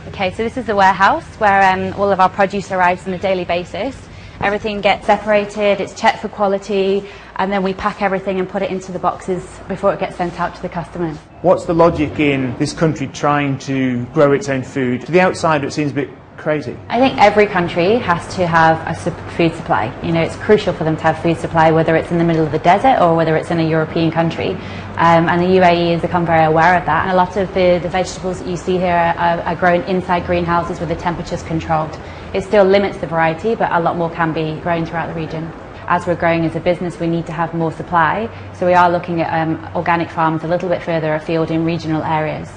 Okay, so this is the warehouse where all of our produce arrives on a daily basis. Everything gets separated, it's checked for quality, and then we pack everything and put it into the boxes before it gets sent out to the customers. What's the logic in this country trying to grow its own food? To the outsider it seems a bit crazy. I think every country has to have a food supply. You know, it's crucial for them to have food supply, whether it's in the middle of the desert or whether it's in a European country. And the UAE has become very aware of that. And a lot of the vegetables that you see here are grown inside greenhouses where the temperature's controlled. It still limits the variety, but a lot more can be grown throughout the region. As we're growing as a business, we need to have more supply. So we are looking at organic farms a little bit further afield in regional areas.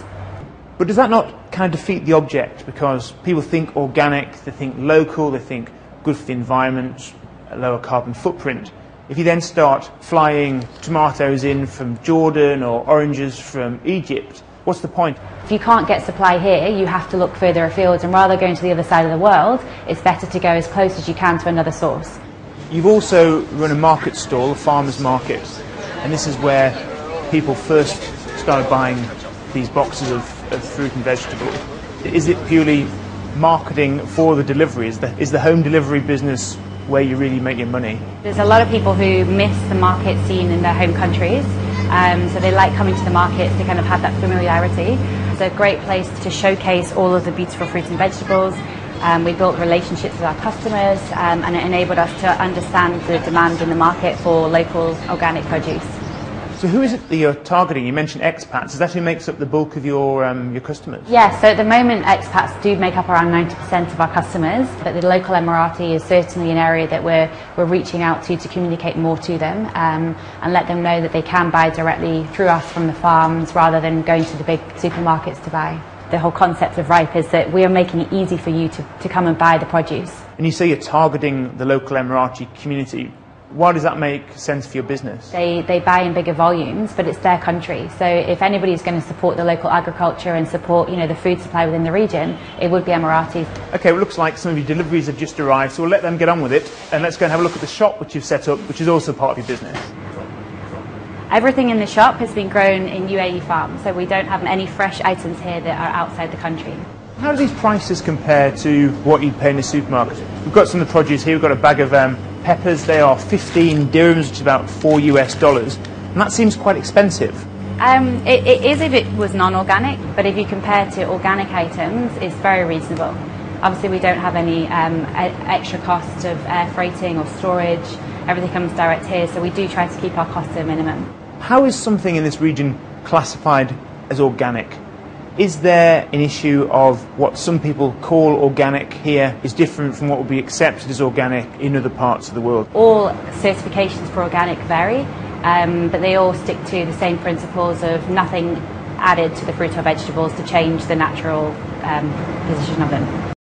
But does that not kind of defeat the object? Because people think organic, they think local, they think good for the environment, a lower carbon footprint. If you then start flying tomatoes in from Jordan or oranges from Egypt, what's the point? If you can't get supply here, you have to look further afield, and rather than going to the other side of the world, it's better to go as close as you can to another source. You've also run a market stall, a farmer's market, and this is where people first started buying these boxes of fruit and vegetables. Is it purely marketing for the delivery? Is the home delivery business where you really make your money? There's a lot of people who miss the market scene in their home countries, so they like coming to the markets to kind of have that familiarity. It's a great place to showcase all of the beautiful fruits and vegetables. We built relationships with our customers, and it enabled us to understand the demand in the market for local organic produce. So who is it that you're targeting? You mentioned expats. Is that who makes up the bulk of your customers? Yes, so at the moment expats do make up around 90% of our customers, but the local Emirati is certainly an area that we're reaching out to communicate more to them and let them know that they can buy directly through us from the farms rather than going to the big supermarkets to buy. The whole concept of Ripe is that we are making it easy for you to come and buy the produce. And you say you're targeting the local Emirati community. Why does that make sense for your business? They buy in bigger volumes, but it's their country. So if anybody's going to support the local agriculture and support, you know, the food supply within the region, it would be Emiratis. Okay, well, it looks like some of your deliveries have just arrived, so we'll let them get on with it. And let's go and have a look at the shop which you've set up, which is also part of your business. Everything in the shop has been grown in UAE farms, so we don't have any fresh items here that are outside the country. How do these prices compare to what you'd pay in the supermarket? We've got some of the produce here. We've got a bag of peppers. They are 15 dirhams, which is about $4 US, and that seems quite expensive. It is if it was non-organic, but if you compare to organic items, it's very reasonable. Obviously, we don't have any extra cost of air freighting or storage. Everything comes direct here, so we do try to keep our costs to a minimum. How is something in this region classified as organic? Is there an issue of what some people call organic here is different from what would be accepted as organic in other parts of the world? All certifications for organic vary, but they all stick to the same principles of nothing added to the fruit or vegetables to change the natural position of them.